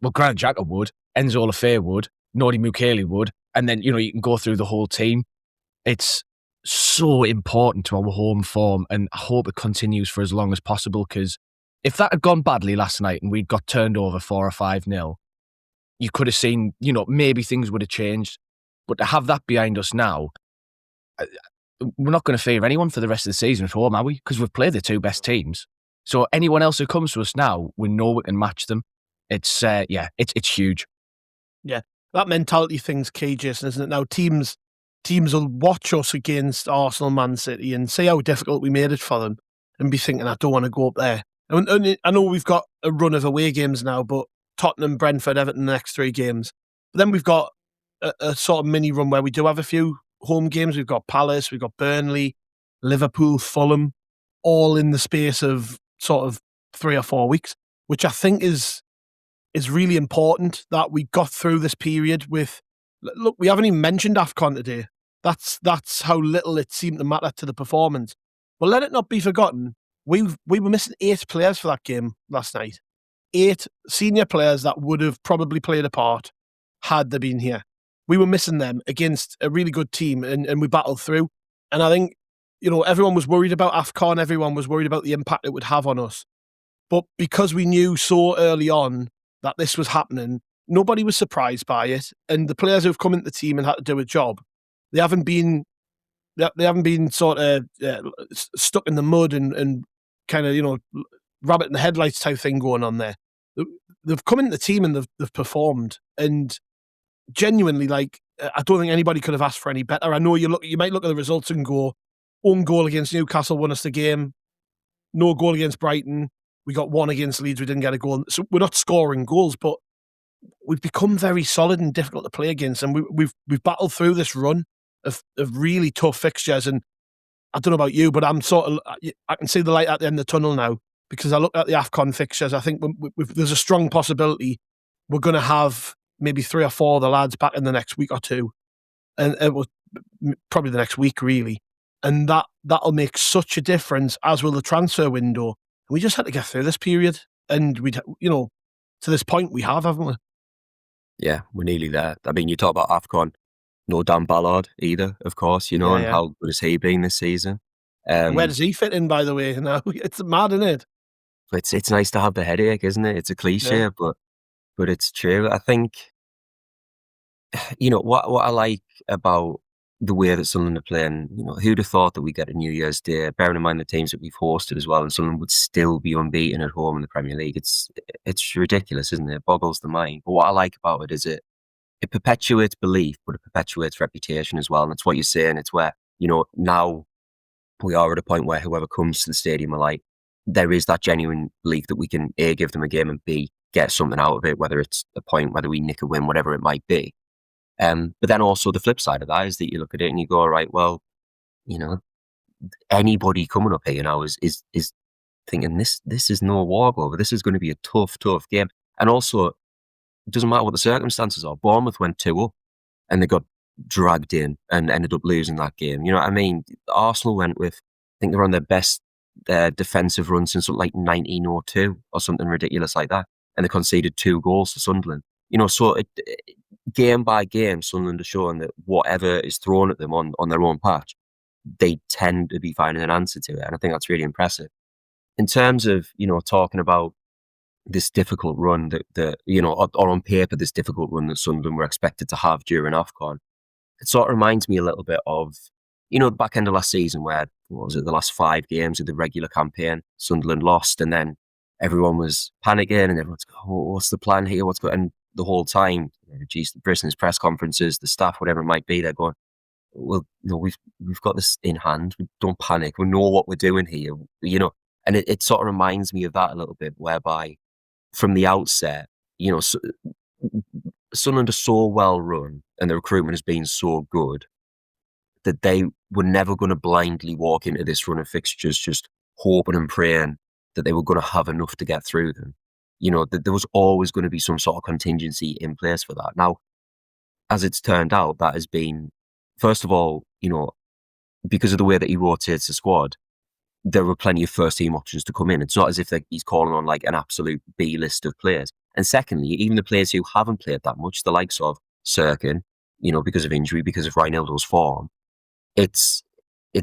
S4: Well, Grant Xhaka would, Enzo Lafay would, Nordi Mukele would, and then, you can go through the whole team. It's so important to our home form, and I hope it continues for as long as possible, because if that had gone badly last night and we'd got turned over 4 or 5-0, you could have seen, maybe things would have changed. But to have that behind us now, we're not going to fear anyone for the rest of the season at home, are we? Because we've played the 2 best teams. So anyone else who comes to us now, we know we can match them. It's huge.
S3: Yeah, that mentality thing's key, Jason, isn't it? Now teams will watch us against Arsenal, Man City, and see how difficult we made it for them, and be thinking, I don't want to go up there. And I know we've got a run of away games now, but Tottenham, Brentford, Everton, the next 3 games. But then we've got a sort of mini run where we do have a few home games. We've got Palace, we've got Burnley, Liverpool, Fulham, all in the space of sort of 3 or 4 weeks, which I think is really important that we got through this period with. Look, we haven't even mentioned AFCON today. That's how little it seemed to matter to the performance. But let it not be forgotten, we were missing 8 players for that game last night. 8 senior players that would have probably played a part had they been here. We were missing them against a really good team, and we battled through. And I think, everyone was worried about AFCON, everyone was worried about the impact it would have on us. But because we knew so early on that this was happening, nobody was surprised by it. And the players who've come into the team and had to do a job, they haven't been sort of stuck in the mud and kind of, rabbit in the headlights type thing going on there. They've come into the team and they've performed. And genuinely, I don't think anybody could have asked for any better. I know you might look at the results and go, own goal against Newcastle won us the game. No goal against Brighton. We got 1 against Leeds. We didn't get a goal. So we're not scoring goals, but we've become very solid and difficult to play against. And we've battled through this run of really tough fixtures. And I don't know about you, but I can see the light at the end of the tunnel now, because I look at the AFCON fixtures. I think there's a strong possibility we're going to have maybe 3 or 4 of the lads back in the next week or 2. And it was probably the next week, really. And that'll make such a difference, as will the transfer window. We just had to get through this period. And to this point we haven't we?
S5: Yeah, we're nearly there. I mean, you talk about AFCON, no Dan Ballard either, of course, and how good has he been this season?
S3: Where does he fit in, by the way? Now it's mad, isn't it?
S5: It's nice to have the headache, isn't it? It's a cliche, but it's true. I think, what I like about the way that Sunderland are playing, who'd have thought that we get a New Year's Day, bearing in mind the teams that we've hosted as well, and Sunderland would still be unbeaten at home in the Premier League. It's ridiculous, isn't it? It boggles the mind. But what I like about it is it perpetuates belief, but it perpetuates reputation as well. And it's what you're saying. It's where, now we are at a point where whoever comes to the stadium are like, there is that genuine belief that we can A, give them a game, and B, get something out of it, whether it's a point, whether we nick a win, whatever it might be. But then also the flip side of that is that you look at it and you go, right, well, anybody coming up here now is thinking this is no walkover. This is going to be a tough game. And also, it doesn't matter what the circumstances are. Bournemouth went 2-up and they got dragged in and ended up losing that game. You know what I mean? Arsenal went with, I think they were on their best defensive run since like 1902 or something ridiculous like that. And they conceded 2 goals to Sunderland. So game by game, Sunderland are showing that whatever is thrown at them on their own patch, they tend to be finding an answer to it. And I think that's really impressive. In terms of, talking about this difficult run that or on paper, this difficult run that Sunderland were expected to have during AFCON, it sort of reminds me a little bit of, the back end of last season where, the last 5 games of the regular campaign, Sunderland lost, and then everyone was panicking and everyone's going, what's the plan here? What's going on? And the whole time, the business press conferences, the staff, whatever it might be, they're going, well, we've got this in hand. Don't panic. We know what we're doing here, And it sort of reminds me of that a little bit, whereby from the outset, Sunderland are so well run and the recruitment has been so good that they were never going to blindly walk into this run of fixtures just hoping and praying that they were going to have enough to get through them. there was always going to be some sort of contingency in place for that. Now, as it's turned out, that has been, first of all, because of the way that he rotates the squad, there were plenty of first team options to come in. It's not as if he's calling on like an absolute B list of players. And secondly, even the players who haven't played that much, the likes of Cirkin, because of injury, because of Reinildo's form, it's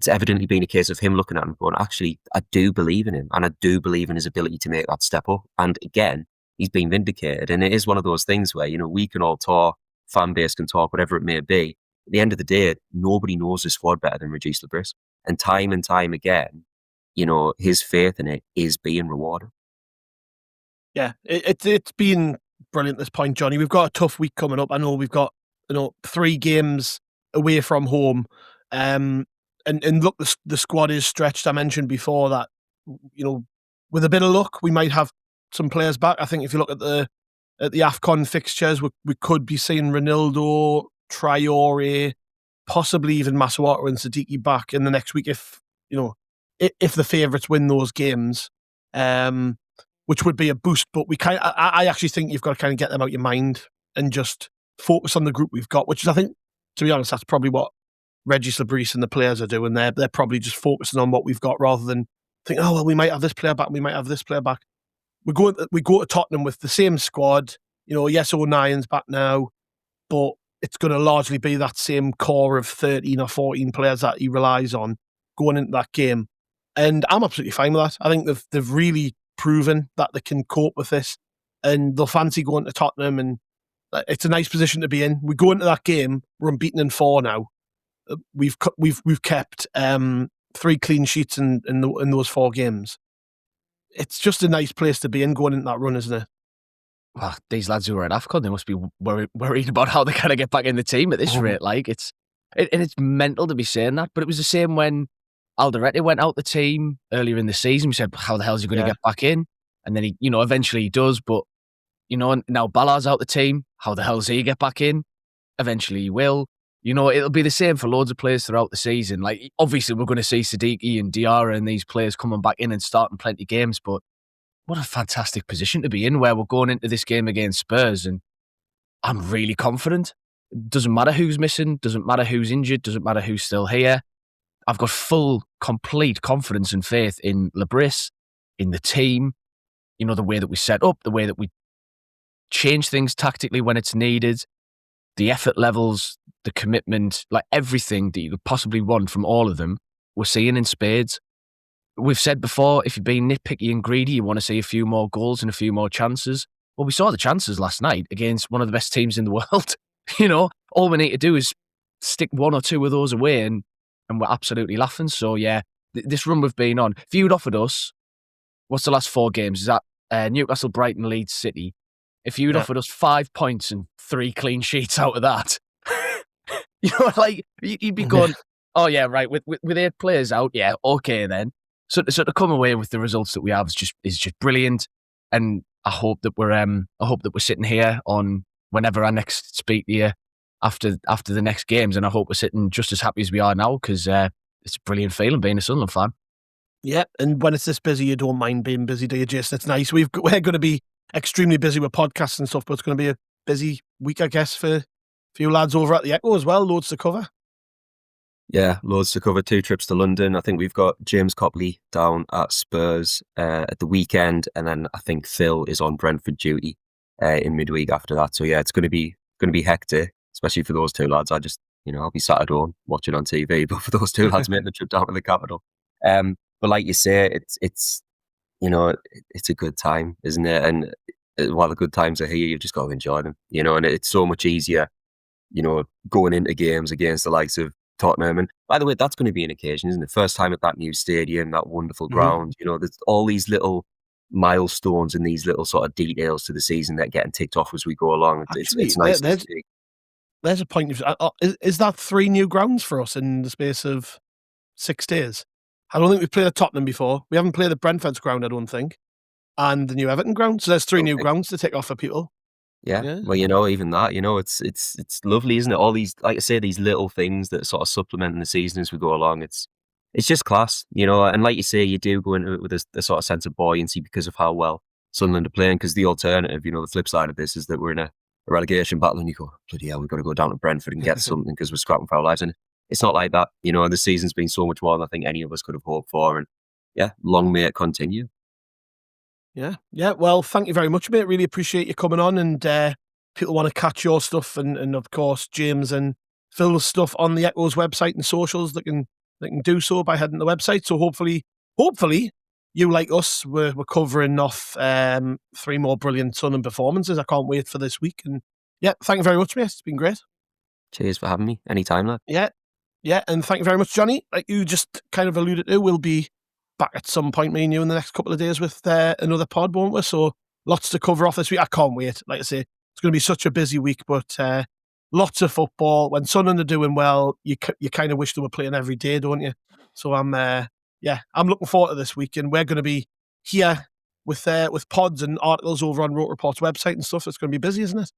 S5: evidently been a case of him looking at him going, actually, I do believe in him, and I do believe in his ability to make that step up. And again, he's been vindicated. And it is one of those things where, we can all talk, fan base can talk, whatever it may be. At the end of the day, nobody knows the squad better than Regis Lebris. And time again, his faith in it is being rewarded.
S3: Yeah, it's been brilliant at this point, Jonny. We've got a tough week coming up. I know we've got 3 games away from home. And look, the squad is stretched. I mentioned before that, with a bit of luck, we might have some players back. I think if you look at the AFCON fixtures, we could be seeing Reinildo, Traore, possibly even Masuaku and Siddiqui back in the next week if the favourites win those games, which would be a boost. But I actually think you've got to kind of get them out your mind and just focus on the group we've got, which is, I think, to be honest, that's probably what Regis Lebris and the players are doing. They're probably just focusing on what we've got rather than think, oh, well, we might have this player back, we might have this player back. We go to Tottenham with the same squad. Yes, O'Nien's back now, but it's going to largely be that same core of 13 or 14 players that he relies on going into that game. And I'm absolutely fine with that. I think they've really proven that they can cope with this, and they'll fancy going to Tottenham, and it's a nice position to be in. We go into that game, we're unbeaten in 4 now. We've kept 3 clean sheets in those 4 games. It's just a nice place to be in going into that run, isn't it?
S4: Well, these lads who are at AFCON, they must be worried about how they're going to get back in the team at this rate. Like, it's mental to be saying that, but it was the same when Alderete went out the team earlier in the season. We said, how the hell is he going to get back in? And then he, eventually he does, but, now Ballard's out the team. How the hell does he get back in? Eventually he will. It'll be the same for loads of players throughout the season. Like, obviously we're going to see Siddiqui and Diarra and these players coming back in and starting plenty of games, but what a fantastic position to be in where we're going into this game against Spurs, and I'm really confident. Doesn't matter who's missing, doesn't matter who's injured, doesn't matter who's still here. I've got full, complete confidence and faith in Lebris, in the team, the way that we set up, the way that we change things tactically when it's needed, the effort levels, the commitment, like everything that you could possibly want from all of them, we're seeing in spades. We've said before, if you're being nitpicky and greedy, you want to see a few more goals and a few more chances. Well, we saw the chances last night against one of the best teams in the world. All we need to do is stick 1 or 2 of those away and we're absolutely laughing. So, yeah, this run we've been on, if you'd offered us, what's the last 4 games? Is that Newcastle, Brighton, Leeds, City? If you'd offered us 5 points and 3 clean sheets out of that, you'd be going, oh, yeah, right, with 8 players out, yeah, okay then. So to come away with the results that we have is just brilliant, and I hope that we're sitting here on whenever I next speak to you after the next games, and I hope we're sitting just as happy as we are now, because it's a brilliant feeling being a Sunderland fan.
S3: Yeah, and when it's this busy, you don't mind being busy, do you, Jason? It's nice. We're going to be extremely busy with podcasts and stuff, but it's going to be a busy week, I guess, for you lads over at the Echo as well. Loads to cover.
S5: Yeah, loads to cover. 2 trips to London. I think we've got James Copley down at Spurs at the weekend, and then I think Phil is on Brentford duty in midweek after that. So yeah, it's going to be hectic, especially for those 2 lads. I'll be sat at home watching on TV, but for those 2 lads making the trip down to the capital. But like you say, it's a good time, isn't it? And while the good times are here, you've just got to enjoy them, and it's so much easier, going into games against the likes of Tottenham. And by the way, that's going to be an occasion, isn't it? First time at that new stadium, that wonderful ground. There's all these little milestones and these little sort of details to the season that are getting ticked off as we go along. It's nice to see.
S3: There's a point. Is that 3 new grounds for us in the space of 6 days? I don't think we've played at Tottenham before. We haven't played at Brentford's ground, I don't think, and the new Everton ground. So there's 3 new grounds to tick off for people.
S5: Yeah. Well, even that, it's lovely, isn't it? All these, like I say, these little things that sort of supplement the season as we go along. It's just class, and like you say, you do go into it with a sort of sense of buoyancy because of how well Sunderland are playing, because the alternative, the flip side of this is that we're in a relegation battle and you go, bloody hell, we've got to go down to Brentford and get something because we're scrapping for our lives. And it's not like that, and the season's been so much more than I think any of us could have hoped for. And yeah, long may it continue.
S3: Yeah. Well, thank you very much, mate. Really appreciate you coming on. And people want to catch your stuff and of course, James and Phil's stuff on the Echo's website and socials. They can do so by heading to the website. So hopefully, you, like us, we're covering off 3 more brilliant Sunderland performances. I can't wait for this week. And yeah, thank you very much, mate. It's been great.
S5: Cheers for having me. Anytime, lad.
S3: Yeah, and thank you very much, Jonny. Like you just kind of alluded to, we'll be back at some point, me and you, in the next couple of days with another pod, won't we? So lots to cover off this week. I can't wait. Like I say, it's going to be such a busy week, but lots of football. When Sunderland are doing well, you kind of wish they were playing every day, don't you? So I'm looking forward to this week, and we're going to be here with pods and articles over on Rote Report's website and stuff. It's going to be busy, isn't it?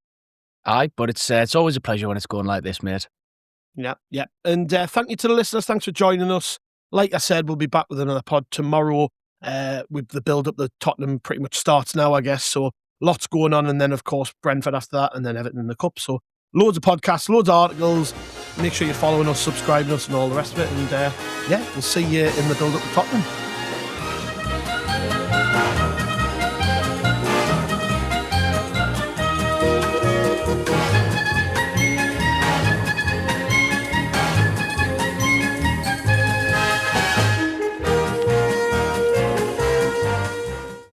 S4: Aye, but it's always a pleasure when it's going like this, mate.
S3: Yeah. And thank you to the listeners. Thanks for joining us. Like I said, we'll be back with another pod tomorrow. With the build-up, the Tottenham pretty much starts now, I guess. So lots going on. And then, of course, Brentford after that, and then Everton in the Cup. So loads of podcasts, loads of articles. Make sure you're following us, subscribing us, and all the rest of it. And we'll see you in the build-up to Tottenham.